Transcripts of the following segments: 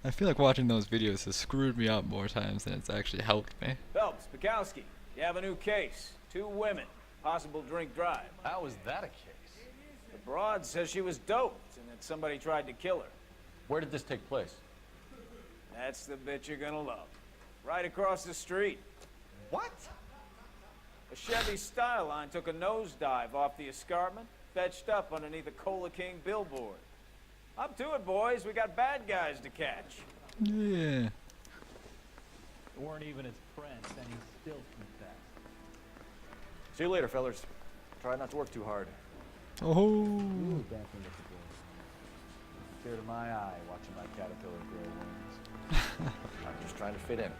I feel like watching those videos has screwed me up more times than it's actually helped me. Phelps, Bukowski, you have a new case. 2 women, possible drink drive. How is that a case? The broad says she was doped and that somebody tried to kill her. Where did this take place? That's the bit you're gonna love. Right across the street. What? A Chevy Styline took a nosedive off the escarpment, fetched up underneath a Cola King billboard. Up to it, boys. We got bad guys to catch. Yeah. They weren't even his friends, and he still confessed. See you later, fellas. Try not to work too hard. Oh. Ooh, dancing with the boys. Tear to my eye watching my caterpillar grow wings. I'm just trying to fit in.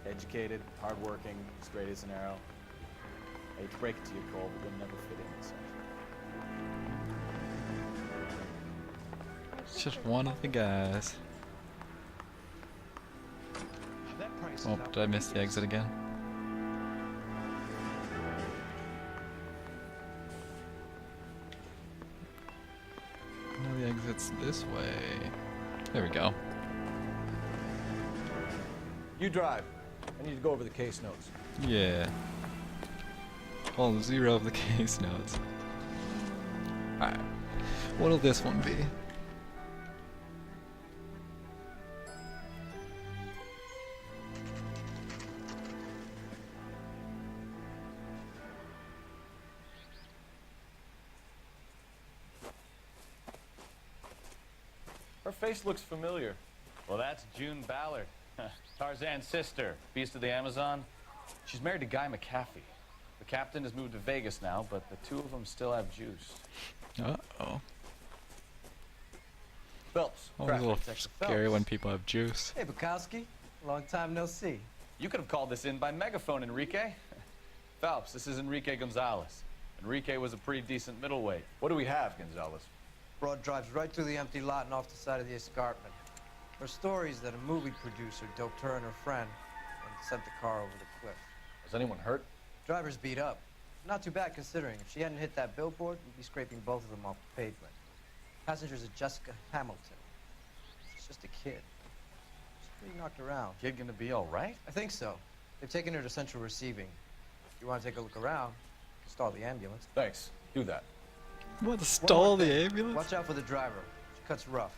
Educated, hardworking, straight as an arrow. I hate to break it to you, Cole, but you'll never fit in this century. It's just one of the guys. Oh, did I miss the exit again? No, the exit's this way. There we go. You drive. I need to go over the case notes. Yeah. Well, 0 of the case notes. Alright. What'll this one be? Her face looks familiar. Well, that's June Ballard, Tarzan's sister, beast of the Amazon. She's married to Guy McAfee. The captain has moved to Vegas now, but the 2 of them still have juice. Uh-oh. Phelps. Always a little Detective scary Phelps. when people have juice. Hey, Bukowski. Long time no see. You could have called this in by megaphone, Enrique. Phelps, this is Enrique Gonzalez. Enrique was a pretty decent middleweight. What do we have, Gonzalez? Broad drives right through the empty lot and off the side of the escarpment. Her story is that a movie producer doped her and her friend and sent the car over the cliff. Was anyone hurt? Driver's beat up. Not too bad considering. If she hadn't hit that billboard, we'd be scraping both of them off the pavement. Passenger's a Jessica Hamilton. She's just a kid. She's pretty knocked around. Kid gonna be all right? I think so. They've taken her to central receiving. If you want to take a look around, stall the ambulance. Thanks. Do that. What, to One stall more the thing. ambulance? Watch out for the driver. She cuts rough.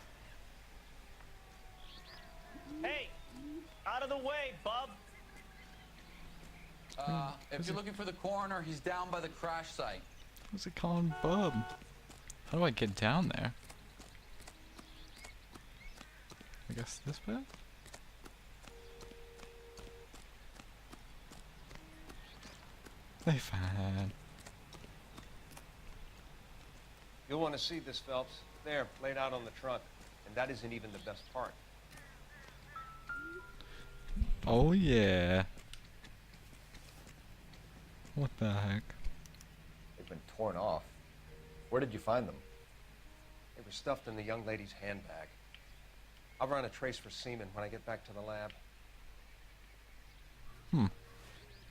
Hey! Out of the way, bub! If you're looking for the coroner, he's down by the crash site. What's it calling Bub? How do I get down there? I guess this way? They fine. You'll want to see this, Phelps. There, laid out on the trunk. And that isn't even the best part. Oh yeah. What the heck? They've been torn off. Where did you find them? They were stuffed in the young lady's handbag. I'll run a trace for semen when I get back to the lab.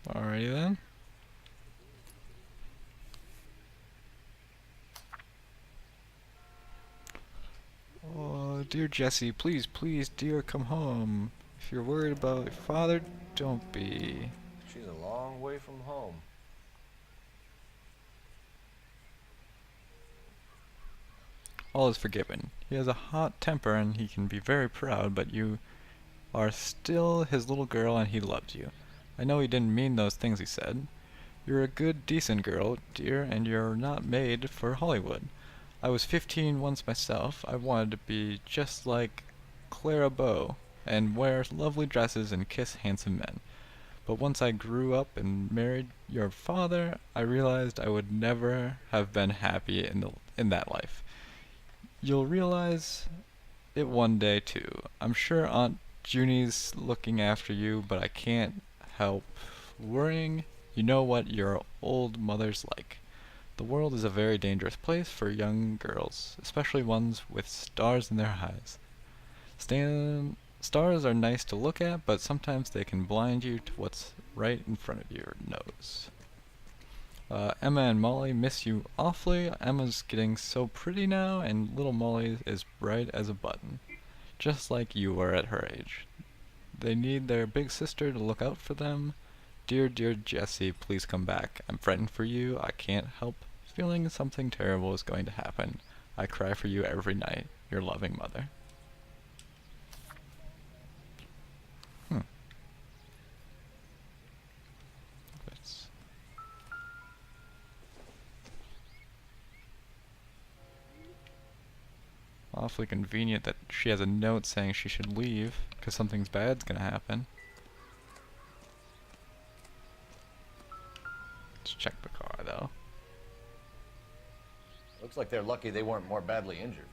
Alrighty then. Oh, dear Jesse, please, please, dear, come home. If you're worried about your father, don't be. She's a long way from home. All is forgiven. He has a hot temper and he can be very proud, but you are still his little girl and he loves you. I know he didn't mean those things he said. You're a good, decent girl, dear, and you're not made for Hollywood. I was 15 once myself. I wanted to be just like Clara Bow and wear lovely dresses and kiss handsome men. But once I grew up and married your father, I realized I would never have been happy in that life. You'll realize it one day too. I'm sure Aunt Junie's looking after you, but I can't help worrying. You know what your old mother's like. The world is a very dangerous place for young girls, especially ones with stars in their eyes. Stars are nice to look at, but sometimes they can blind you to what's right in front of your nose. Emma and Molly miss you awfully. Emma's getting so pretty now, and little Molly is bright as a button. just like you were at her age. They need their big sister to look out for them. Dear, dear Jesse, please come back. I'm frightened for you. I can't help feeling something terrible is going to happen. I cry for you every night. Your loving mother. That's awfully convenient that she has a note saying she should leave because something bad's gonna happen. Let's check the car though. Looks like they're lucky they weren't more badly injured.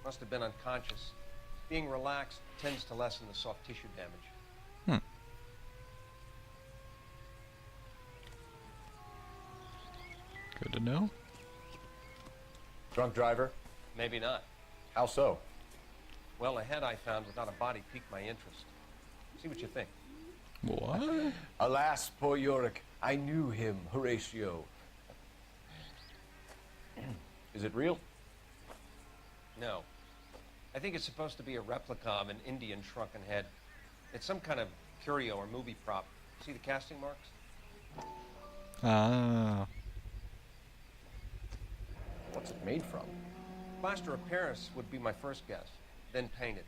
Must have been unconscious. Being relaxed tends to lessen the soft tissue damage. Good to know. Drunk driver? Maybe not. How so? Well, a head I found without a body piqued my interest. See what you think. What? Alas, poor Yorick. I knew him, Horatio. Is it real? No. I think it's supposed to be a replica of an Indian shrunken head. It's some kind of curio or movie prop. See the casting marks? Ah. What's it made from? Plaster of Paris would be my first guess, then painted.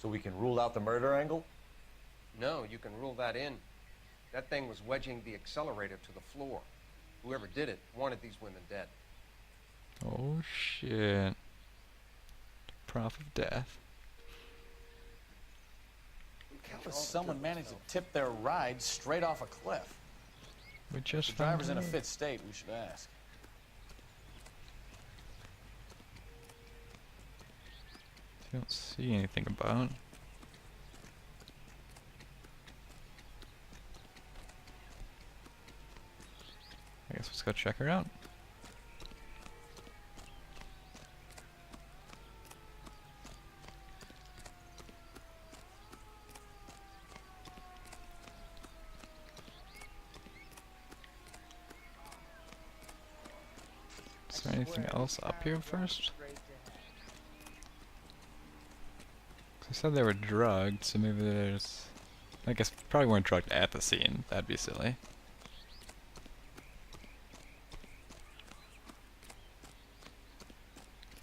So we can rule out the murder angle? No, you can rule that in. That thing was wedging the accelerator to the floor. Whoever did it wanted these women dead. Oh shit. Prop of death. How does someone manage to tip their ride straight off a cliff? We just The driver's in found a out. fit state, we should ask. I don't see anything about. I guess let's go check her out. Is there anything else up here first? They said they were drugged, so maybe there's... I guess probably weren't drugged at the scene. That'd be silly.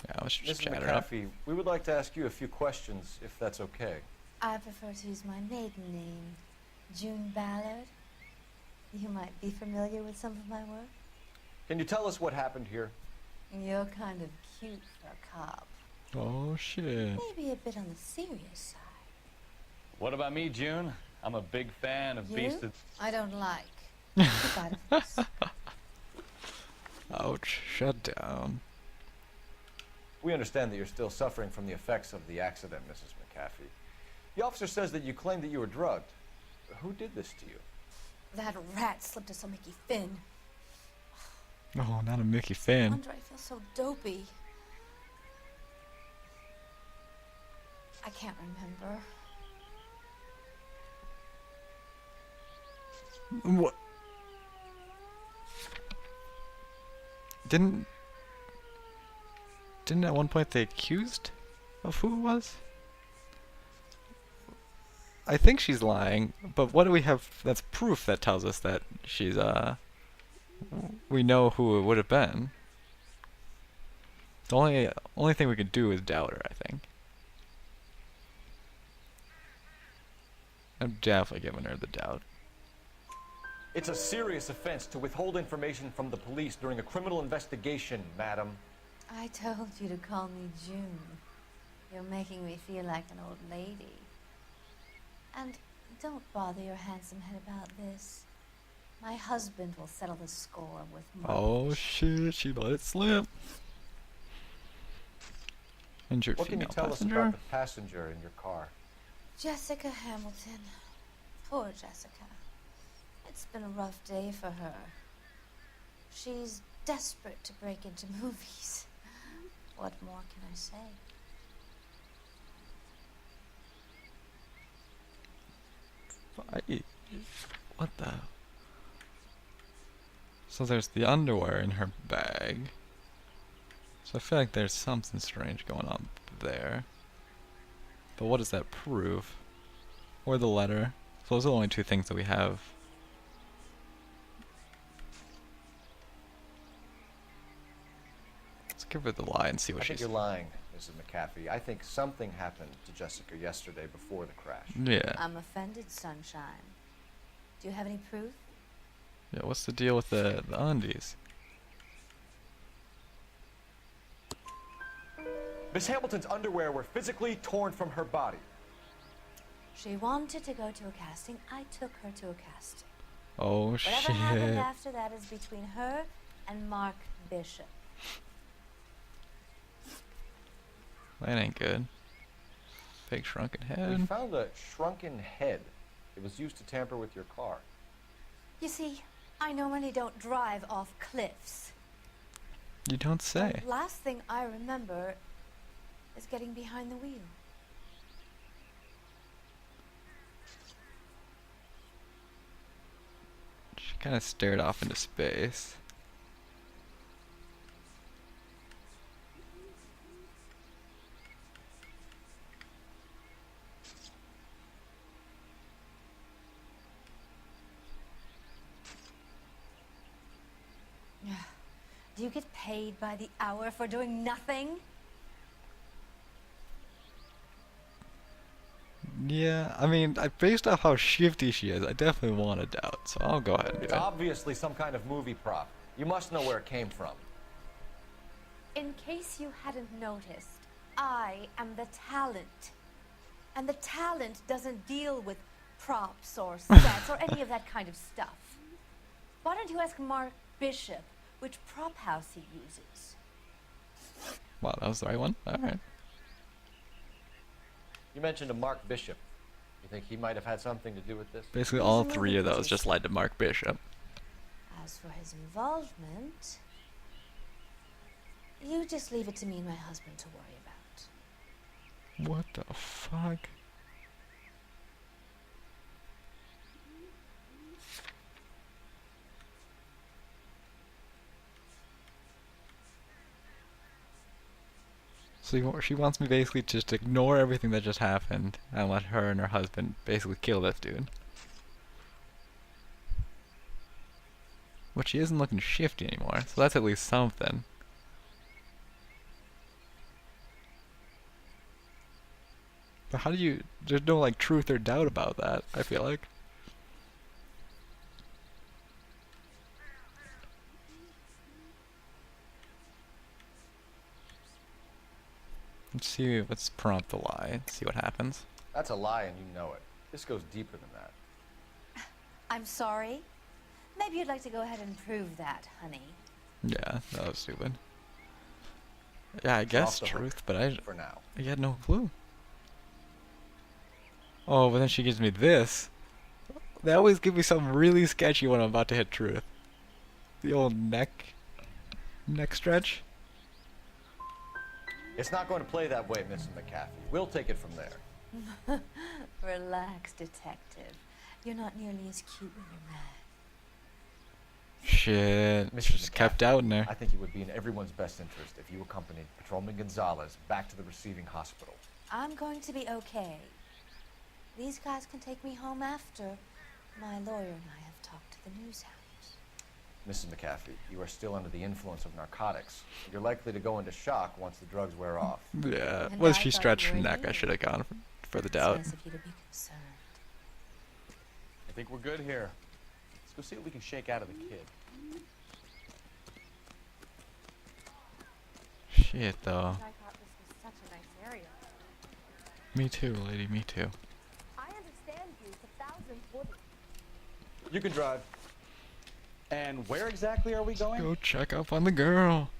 Yeah, let's just Mrs. chat her up. McAfee, we would like to ask you a few questions, if that's okay. I prefer to use my maiden name, June Ballard. You might be familiar with some of my work. Can you tell us what happened here? You're kind of cute for a cop. Oh shit. Maybe a bit on the serious side. What about me, June? I'm a big fan of You? Beast of... I don't like. Keep out of this. Ouch. Shut down. We understand that you're still suffering from the effects of the accident, Mrs. McAfee. The officer says that you claimed that you were drugged. Who did this to you? That rat slipped us on Mickey Finn. Oh, not a Mickey I Finn. wonder I feel so dopey. I can't remember. What? Didn't at one point they accused of who it was? I think she's lying, but what do we have that's proof that tells us that she's we know who it would have been? The only thing we could do is doubt her, I think. I'm definitely giving her the doubt. It's a serious offense to withhold information from the police during a criminal investigation, madam. I told you to call me June. You're making me feel like an old lady. And don't bother your handsome head about this. My husband will settle the score with Oh murder. shit, she let it slip. Injured What can you female tell us passenger. about the passenger in your car? Jessica Hamilton. Poor Jessica. It's been a rough day for her. She's desperate to break into movies. What more can I say? What the? So there's the underwear in her bag. So I feel like there's something strange going on there. But what does that prove? Or the letter? So those are the only two things that we have. Let's give her the lie and see what I think she's... you're lying, Mrs. McAfee. I think something happened to Jessica yesterday before the crash. Yeah. I'm offended, Sunshine. Do you have any proof? Yeah, what's the deal with the undies? Miss Hamilton's underwear were physically torn from her body. She wanted to go to a casting. I took her to a casting. Oh Whatever happened shit. after that is between her and Mark Bishop. That ain't good. Big shrunken We head. found a shrunken head. It was used to tamper with your car. You see, I normally don't drive off cliffs. You don't say. The last thing I remember is getting behind the wheel. She kind of stared off into space. Do you get paid by the hour for doing nothing? Yeah, I mean, based off how shifty she is, I definitely want to doubt, so I'll go ahead and do It's it. obviously some kind of movie prop. You must know where it came from. In case you hadn't noticed, I am the talent. And the talent doesn't deal with props or sets or any of that kind of stuff. Why don't you ask Mark Bishop which prop house he uses? Wow, that was the right one? Alright. You mentioned a Mark Bishop. You think he might have had something to do with this? Basically, all three of those just led to Mark Bishop. As for his involvement, you just leave it to me and my husband to worry about. What the fuck? So she wants me basically to just ignore everything that just happened and let her and her husband basically kill this dude. But she isn't looking shifty anymore, so that's at least something. But how do you... There's no, like, truth or doubt about that, I feel like. Let's prompt the lie and see what happens. That's a lie and you know it. This goes deeper than that. I'm sorry. Maybe you'd like to go ahead and prove that, honey. Yeah, that was stupid. Yeah, I guess off the hook truth, but I for now. had no clue. Oh, but then she gives me this. They always give me something really sketchy when I'm about to hit truth. The old neck stretch. It's not going to play that way, Mrs. McAfee. We'll take it from there. Relax, detective. You're not nearly as cute when you're mad. Shit, Mrs. just kept McAfee, out in there. I think it would be in everyone's best interest if you accompanied Patrolman Gonzalez back to the receiving hospital. I'm going to be okay. These guys can take me home after. My lawyer and I have talked to the news house. Mrs. McAfee, you are still under the influence of narcotics. You're likely to go into shock once the drugs wear off. Yeah, And once I she thought stretched you her were neck, I you. should have gone for the It's doubt. nice of you to be concerned. I think we're good here. Let's go see what we can shake out of the kid. Shit, though. I thought this was such a nice area. Me too, lady, me too. I understand you. It's 1,000 wouldn't. You can drive. And where exactly are we going? Go check up on the girl.